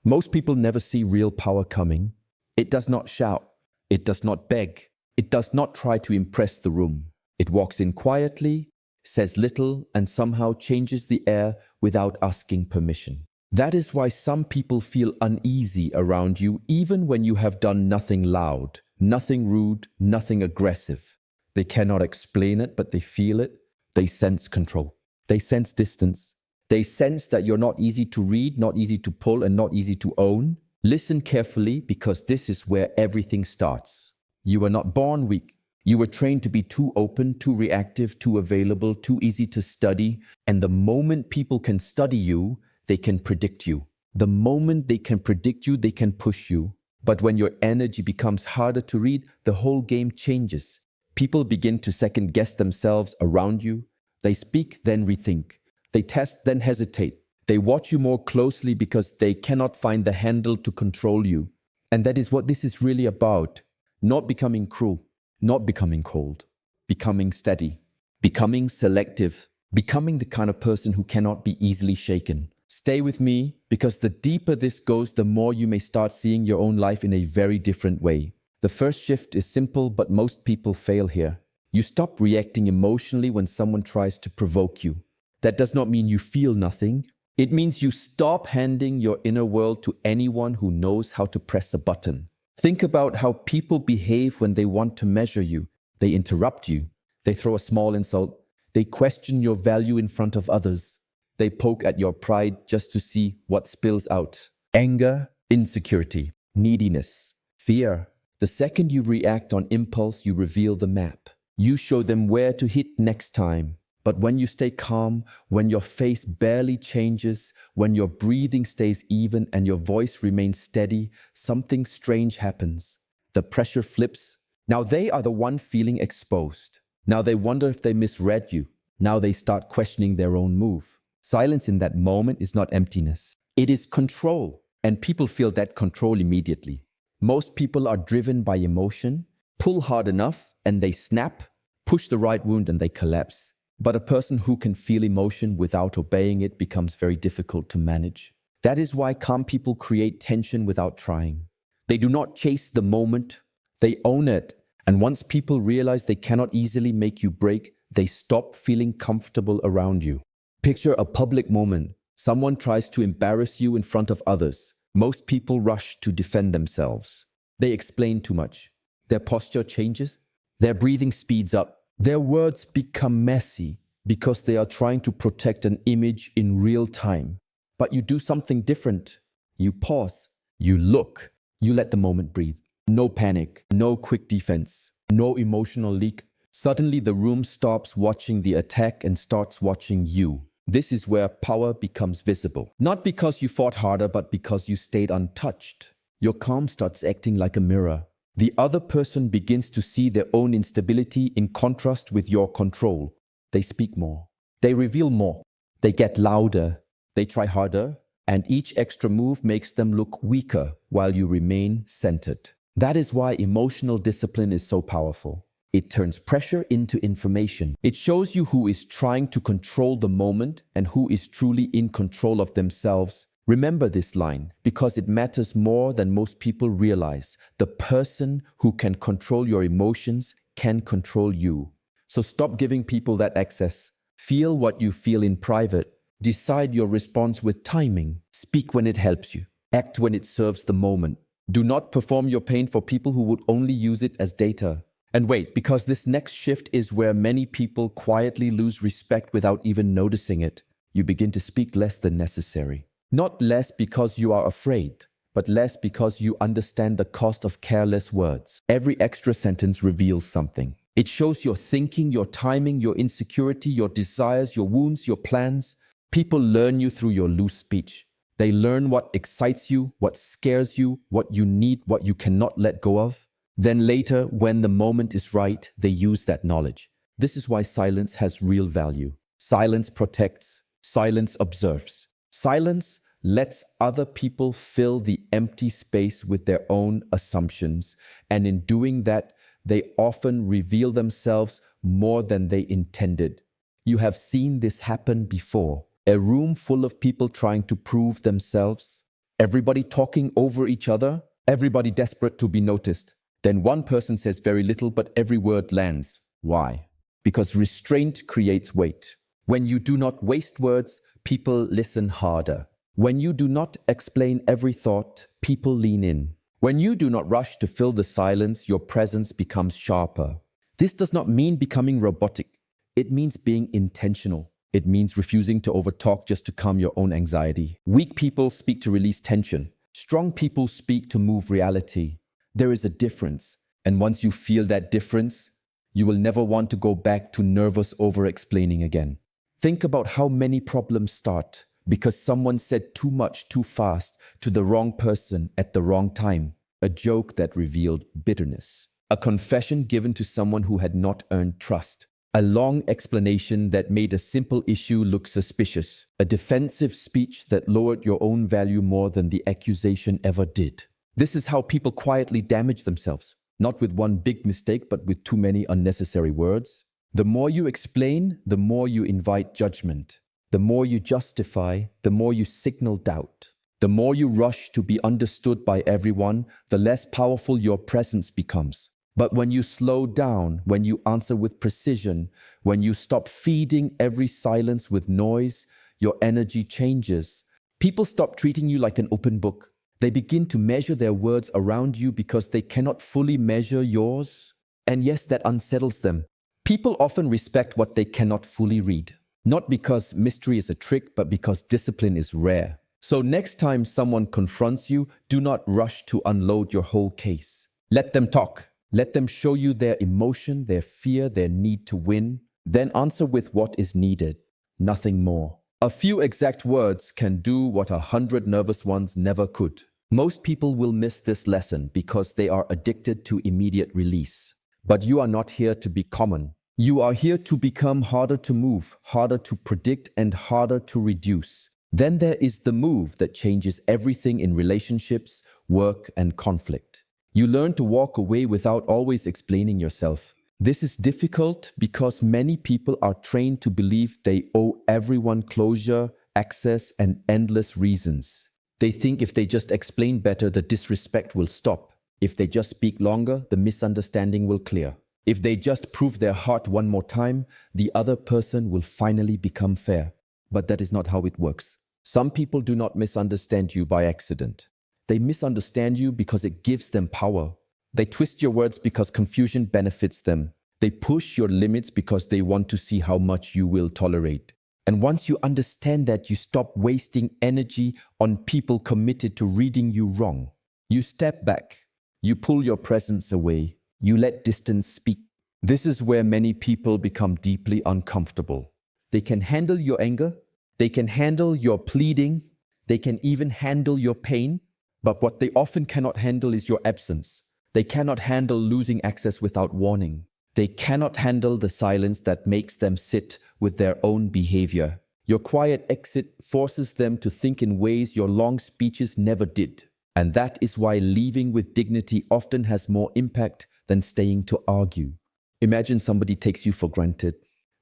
Most people never see real power coming. It does not shout. It does not beg. It does not try to impress the room. It walks in quietly, says little, and somehow changes the air without asking permission. That is why some people feel uneasy around you even when you have done nothing loud, nothing rude, nothing aggressive. They cannot explain it, but they feel it. They sense control. They sense distance. They sense that you're not easy to read, not easy to pull, and not easy to own. Listen carefully, because this is where everything starts. You were not born weak. You were trained to be too open, too reactive, too available, too easy to study. And the moment people can study you, they can predict you. The moment they can predict you, they can push you. But when your energy becomes harder to read, the whole game changes. People begin to second guess themselves around you. They speak, then rethink. They test, then hesitate. They watch you more closely because they cannot find the handle to control you. And that is what this is really about. Not becoming cruel, not becoming cold, becoming steady, becoming selective, becoming the kind of person who cannot be easily shaken. Stay with me, because the deeper this goes, the more you may start seeing your own life in a very different way. The first shift is simple, but most people fail here. You stop reacting emotionally when someone tries to provoke you. That does not mean you feel nothing. It means you stop handing your inner world to anyone who knows how to press a button. Think about how people behave when they want to measure you. They interrupt you. They throw a small insult. They question your value in front of others. They poke at your pride just to see what spills out. Anger, insecurity, neediness, fear. The second you react on impulse, you reveal the map. You show them where to hit next time. But when you stay calm, when your face barely changes, when your breathing stays even and your voice remains steady, something strange happens. The pressure flips. Now they are the one feeling exposed. Now they wonder if they misread you. Now they start questioning their own move. Silence in that moment is not emptiness. It is control. And people feel that control immediately. Most people are driven by emotion. Pull hard enough and they snap. Push the right wound and they collapse. But a person who can feel emotion without obeying it becomes very difficult to manage. That is why calm people create tension without trying. They do not chase the moment. They own it. And once people realize they cannot easily make you break, they stop feeling comfortable around you. Picture a public moment. Someone tries to embarrass you in front of others. Most people rush to defend themselves. They explain too much. Their posture changes. Their breathing speeds up. Their words become messy because they are trying to protect an image in real time. But you do something different. You pause. You look. You let the moment breathe. No panic. No quick defense. No emotional leak. Suddenly the room stops watching the attack and starts watching you. This is where power becomes visible. Not because you fought harder, but because you stayed untouched. Your calm starts acting like a mirror. The other person begins to see their own instability in contrast with your control. They speak more. They reveal more. They get louder. They try harder. And each extra move makes them look weaker while you remain centered. That is why emotional discipline is so powerful. It turns pressure into information. It shows you who is trying to control the moment and who is truly in control of themselves. Remember this line, because it matters more than most people realize. The person who can control your emotions can control you. So stop giving people that access. Feel what you feel in private. Decide your response with timing. Speak when it helps you. Act when it serves the moment. Do not perform your pain for people who would only use it as data. And wait, because this next shift is where many people quietly lose respect without even noticing it. You begin to speak less than necessary. Not less because you are afraid, but less because you understand the cost of careless words. Every extra sentence reveals something. It shows your thinking, your timing, your insecurity, your desires, your wounds, your plans. People learn you through your loose speech. They learn what excites you, what scares you, what you need, what you cannot let go of. Then later, when the moment is right, they use that knowledge. This is why silence has real value. Silence protects. Silence observes. Silence lets other people fill the empty space with their own assumptions, and in doing that, they often reveal themselves more than they intended. You have seen this happen before. A room full of people trying to prove themselves. Everybody talking over each other, everybody desperate to be noticed. Then one person says very little, but every word lands. Why? Because restraint creates weight. When you do not waste words, people listen harder. When you do not explain every thought, people lean in. When you do not rush to fill the silence, your presence becomes sharper. This does not mean becoming robotic. It means being intentional. It means refusing to overtalk just to calm your own anxiety. Weak people speak to release tension. Strong people speak to move reality. There is a difference. And once you feel that difference, you will never want to go back to nervous over-explaining again. Think about how many problems start because someone said too much too fast to the wrong person at the wrong time. A joke that revealed bitterness. A confession given to someone who had not earned trust. A long explanation that made a simple issue look suspicious. A defensive speech that lowered your own value more than the accusation ever did. This is how people quietly damage themselves. Not with one big mistake, but with too many unnecessary words. The more you explain, the more you invite judgment. The more you justify, the more you signal doubt. The more you rush to be understood by everyone, the less powerful your presence becomes. But when you slow down, when you answer with precision, when you stop feeding every silence with noise, your energy changes. People stop treating you like an open book. They begin to measure their words around you because they cannot fully measure yours. And yes, that unsettles them. People often respect what they cannot fully read. Not because mystery is a trick, but because discipline is rare. So next time someone confronts you, do not rush to unload your whole case. Let them talk. Let them show you their emotion, their fear, their need to win. Then answer with what is needed, nothing more. A few exact words can do what 100 nervous ones never could. Most people will miss this lesson because they are addicted to immediate release. But you are not here to be common. You are here to become harder to move, harder to predict, and harder to reduce. Then there is the move that changes everything in relationships, work, and conflict. You learn to walk away without always explaining yourself. This is difficult because many people are trained to believe they owe everyone closure, access, and endless reasons. They think if they just explain better, the disrespect will stop. If they just speak longer, the misunderstanding will clear. If they just prove their heart one more time, the other person will finally become fair. But that is not how it works. Some people do not misunderstand you by accident. They misunderstand you because it gives them power. They twist your words because confusion benefits them. They push your limits because they want to see how much you will tolerate. And once you understand that, you stop wasting energy on people committed to reading you wrong. You step back. You pull your presence away. You let distance speak. This is where many people become deeply uncomfortable. They can handle your anger. They can handle your pleading. They can even handle your pain. But what they often cannot handle is your absence. They cannot handle losing access without warning. They cannot handle the silence that makes them sit with their own behavior. Your quiet exit forces them to think in ways your long speeches never did. And that is why leaving with dignity often has more impact than staying to argue. Imagine somebody takes you for granted.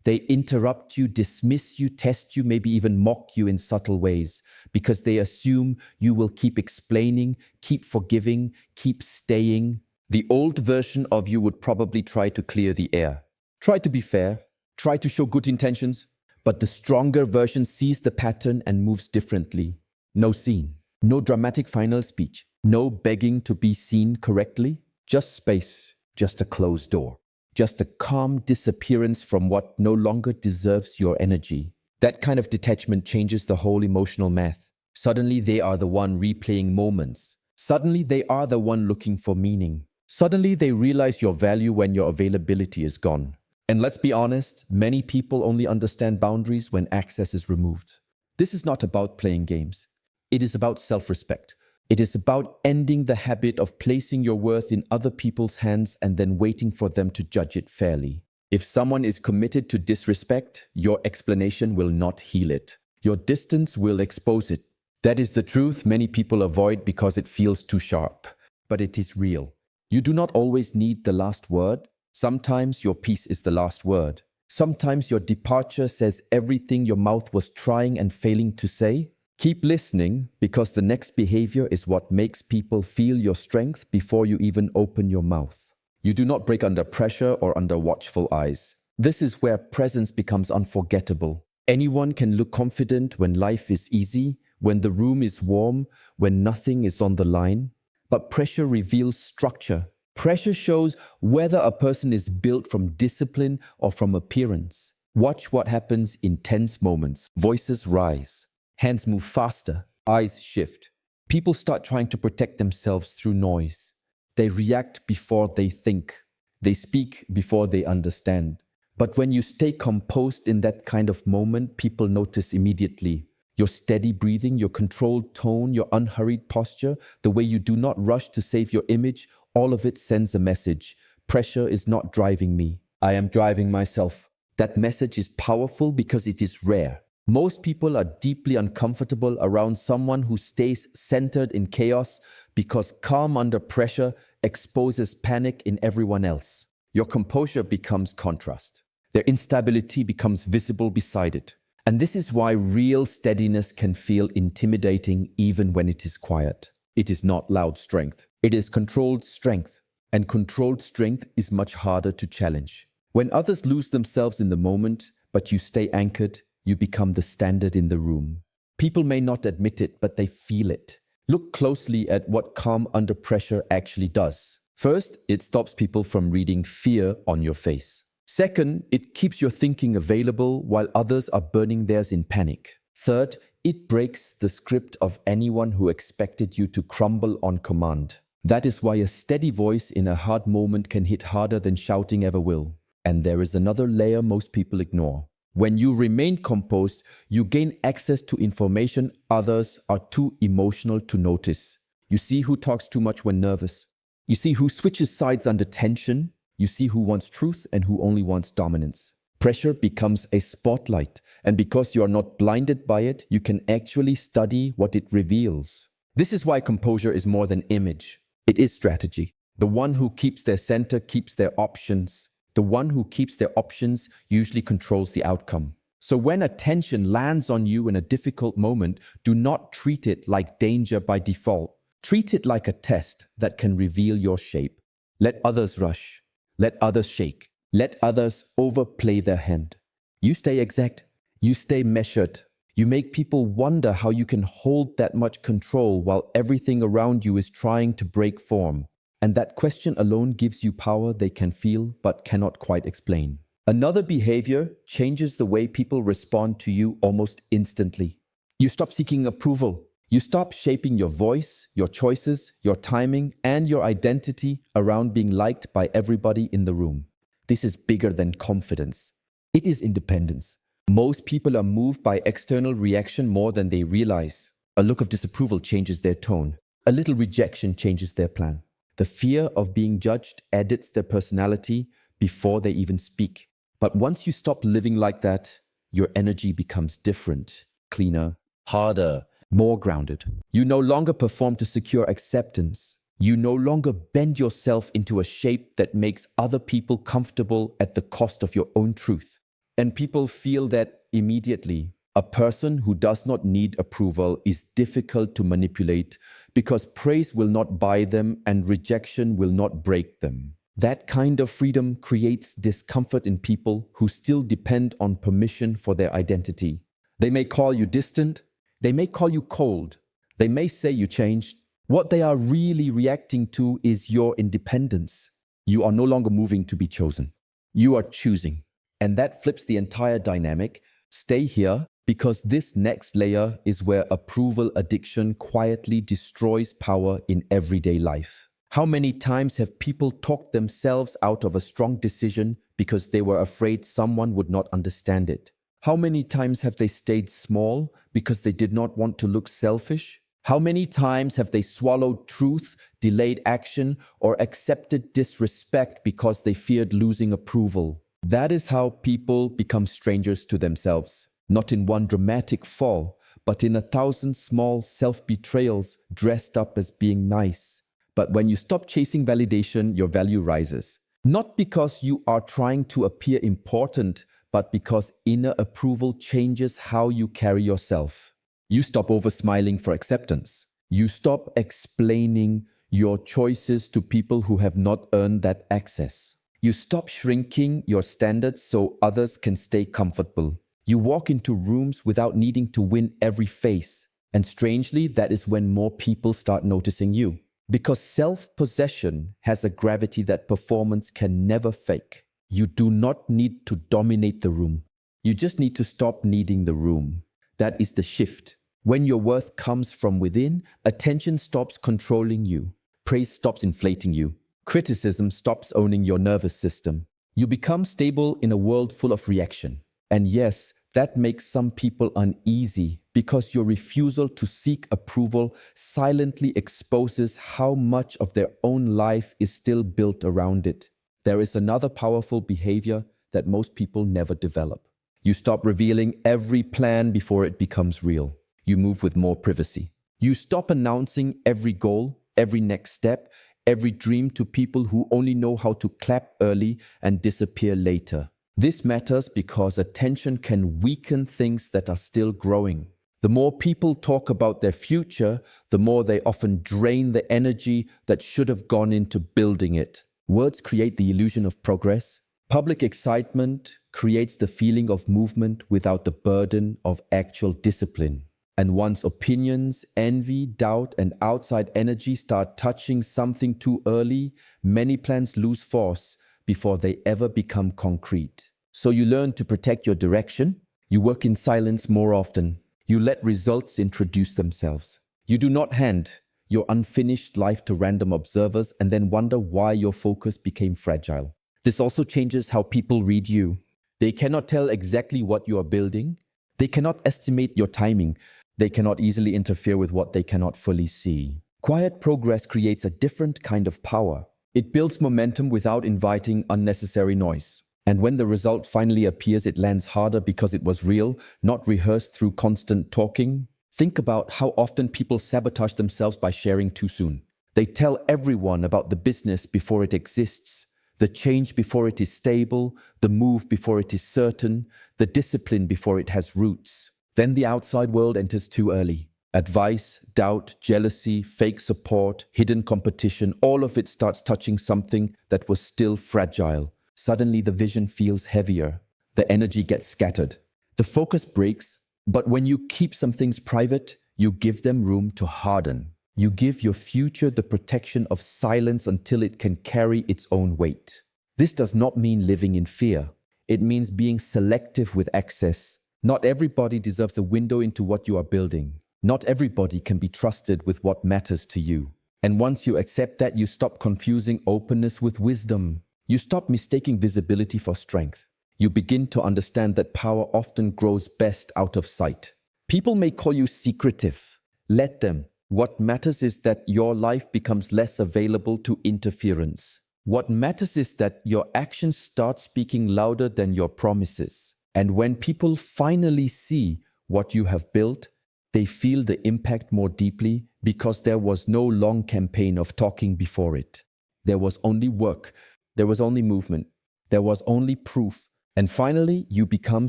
They interrupt you, dismiss you, test you, maybe even mock you in subtle ways because they assume you will keep explaining, keep forgiving, keep staying. The old version of you would probably try to clear the air, try to be fair, try to show good intentions, but the stronger version sees the pattern and moves differently. No scene, no dramatic final speech, no begging to be seen correctly, just space, just a closed door. Just a calm disappearance from what no longer deserves your energy. That kind of detachment changes the whole emotional math. Suddenly they are the one replaying moments. Suddenly they are the one looking for meaning. Suddenly they realize your value when your availability is gone. And let's be honest, many people only understand boundaries when access is removed. This is not about playing games. It is about self-respect. It is about ending the habit of placing your worth in other people's hands and then waiting for them to judge it fairly. If someone is committed to disrespect, your explanation will not heal it. Your distance will expose it. That is the truth many people avoid because it feels too sharp. But it is real. You do not always need the last word. Sometimes your peace is the last word. Sometimes your departure says everything your mouth was trying and failing to say. Keep listening, because the next behavior is what makes people feel your strength before you even open your mouth. You do not break under pressure or under watchful eyes. This is where presence becomes unforgettable. Anyone can look confident when life is easy, when the room is warm, when nothing is on the line. But pressure reveals structure. Pressure shows whether a person is built from discipline or from appearance. Watch what happens in tense moments. Voices rise. Hands move faster. Eyes shift. People start trying to protect themselves through noise. They react before they think. They speak before they understand. But when you stay composed in that kind of moment, people notice immediately. Your steady breathing, your controlled tone, your unhurried posture, the way you do not rush to save your image, all of it sends a message. Pressure is not driving me. I am driving myself. That message is powerful because it is rare. Most people are deeply uncomfortable around someone who stays centered in chaos, because calm under pressure exposes panic in everyone else. Your composure becomes contrast. Their instability becomes visible beside it. And this is why real steadiness can feel intimidating even when it is quiet. It is not loud strength. It is controlled strength. And controlled strength is much harder to challenge. When others lose themselves in the moment, but you stay anchored, you become the standard in the room. People may not admit it, but they feel it. Look closely at what calm under pressure actually does. First, it stops people from reading fear on your face. Second, it keeps your thinking available while others are burning theirs in panic. Third, it breaks the script of anyone who expected you to crumble on command. That is why a steady voice in a hard moment can hit harder than shouting ever will. And there is another layer most people ignore. When you remain composed, you gain access to information others are too emotional to notice. You see who talks too much when nervous. You see who switches sides under tension. You see who wants truth and who only wants dominance. Pressure becomes a spotlight, and because you are not blinded by it, you can actually study what it reveals. This is why composure is more than image. It is strategy. The one who keeps their center keeps their options. The one who keeps their options usually controls the outcome. So when attention lands on you in a difficult moment, do not treat it like danger by default. Treat it like a test that can reveal your shape. Let others rush. Let others shake. Let others overplay their hand. You stay exact. You stay measured. You make people wonder how you can hold that much control while everything around you is trying to break form. And that question alone gives you power they can feel but cannot quite explain. Another behavior changes the way people respond to you almost instantly. You stop seeking approval. You stop shaping your voice, your choices, your timing, and your identity around being liked by everybody in the room. This is bigger than confidence. It is independence. Most people are moved by external reaction more than they realize. A look of disapproval changes their tone. A little rejection changes their plan. The fear of being judged edits their personality before they even speak. But once you stop living like that, your energy becomes different, cleaner, harder, more grounded. You no longer perform to secure acceptance. You no longer bend yourself into a shape that makes other people comfortable at the cost of your own truth. And people feel that immediately. A person who does not need approval is difficult to manipulate because praise will not buy them and rejection will not break them. That kind of freedom creates discomfort in people who still depend on permission for their identity. They may call you distant. They may call you cold. They may say you changed. What they are really reacting to is your independence. You are no longer moving to be chosen. You are choosing. And that flips the entire dynamic. Stay here, because this next layer is where approval addiction quietly destroys power in everyday life. How many times have people talked themselves out of a strong decision because they were afraid someone would not understand it? How many times have they stayed small because they did not want to look selfish? How many times have they swallowed truth, delayed action, or accepted disrespect because they feared losing approval? That is how people become strangers to themselves. Not in one dramatic fall, but in 1,000 small self-betrayals dressed up as being nice. But when you stop chasing validation, your value rises. Not because you are trying to appear important, but because inner approval changes how you carry yourself. You stop over-smiling for acceptance. You stop explaining your choices to people who have not earned that access. You stop shrinking your standards so others can stay comfortable. You walk into rooms without needing to win every face. And strangely, that is when more people start noticing you. Because self-possession has a gravity that performance can never fake. You do not need to dominate the room. You just need to stop needing the room. That is the shift. When your worth comes from within, attention stops controlling you. Praise stops inflating you. Criticism stops owning your nervous system. You become stable in a world full of reaction. And yes, that makes some people uneasy because your refusal to seek approval silently exposes how much of their own life is still built around it. There is another powerful behavior that most people never develop. You stop revealing every plan before it becomes real. You move with more privacy. You stop announcing every goal, every next step, every dream to people who only know how to clap early and disappear later. This matters because attention can weaken things that are still growing. The more people talk about their future, the more they often drain the energy that should have gone into building it. Words create the illusion of progress. Public excitement creates the feeling of movement without the burden of actual discipline. And once opinions, envy, doubt, and outside energy start touching something too early, many plans lose force before they ever become concrete. So you learn to protect your direction. You work in silence more often. You let results introduce themselves. You do not hand your unfinished life to random observers and then wonder why your focus became fragile. This also changes how people read you. They cannot tell exactly what you are building. They cannot estimate your timing. They cannot easily interfere with what they cannot fully see. Quiet progress creates a different kind of power. It builds momentum without inviting unnecessary noise. And when the result finally appears, it lands harder because it was real, not rehearsed through constant talking. Think about how often people sabotage themselves by sharing too soon. They tell everyone about the business before it exists, the change before it is stable, the move before it is certain, the discipline before it has roots. Then the outside world enters too early. Advice, doubt, jealousy, fake support, hidden competition, all of it starts touching something that was still fragile. Suddenly the vision feels heavier. The energy gets scattered. The focus breaks, but when you keep some things private, you give them room to harden. You give your future the protection of silence until it can carry its own weight. This does not mean living in fear. It means being selective with access. Not everybody deserves a window into what you are building. Not everybody can be trusted with what matters to you. And once you accept that, you stop confusing openness with wisdom. You stop mistaking visibility for strength. You begin to understand that power often grows best out of sight. People may call you secretive. Let them. What matters is that your life becomes less available to interference. What matters is that your actions start speaking louder than your promises. And when people finally see what you have built, they feel the impact more deeply because there was no long campaign of talking before it. There was only work. There was only movement. There was only proof. And finally, you become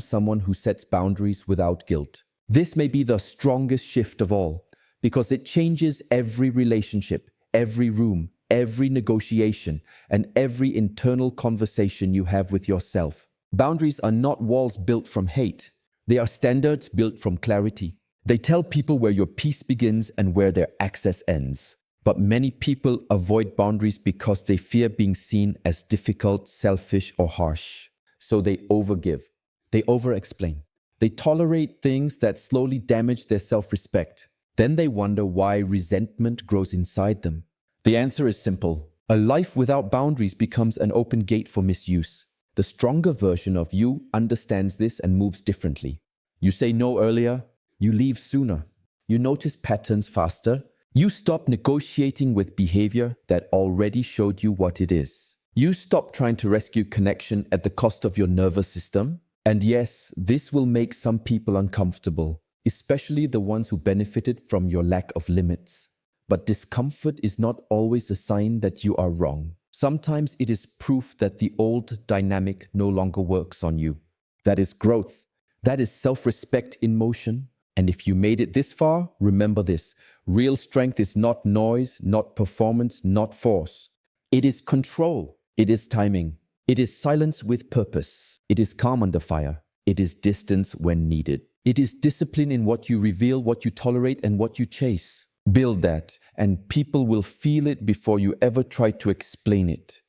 someone who sets boundaries without guilt. This may be the strongest shift of all because it changes every relationship, every room, every negotiation, and every internal conversation you have with yourself. Boundaries are not walls built from hate. They are standards built from clarity. They tell people where your peace begins and where their access ends. But many people avoid boundaries because they fear being seen as difficult, selfish, or harsh. So they overgive. They over-explain. They tolerate things that slowly damage their self-respect. Then they wonder why resentment grows inside them. The answer is simple. A life without boundaries becomes an open gate for misuse. The stronger version of you understands this and moves differently. You say no earlier. You leave sooner. You notice patterns faster. You stop negotiating with behavior that already showed you what it is. You stop trying to rescue connection at the cost of your nervous system. And yes, this will make some people uncomfortable, especially the ones who benefited from your lack of limits. But discomfort is not always a sign that you are wrong. Sometimes it is proof that the old dynamic no longer works on you. That is growth. That is self-respect in motion. And if you made it this far, remember this. Real strength is not noise, not performance, not force. It is control. It is timing. It is silence with purpose. It is calm under fire. It is distance when needed. It is discipline in what you reveal, what you tolerate, and what you chase. Build that, and people will feel it before you ever try to explain it.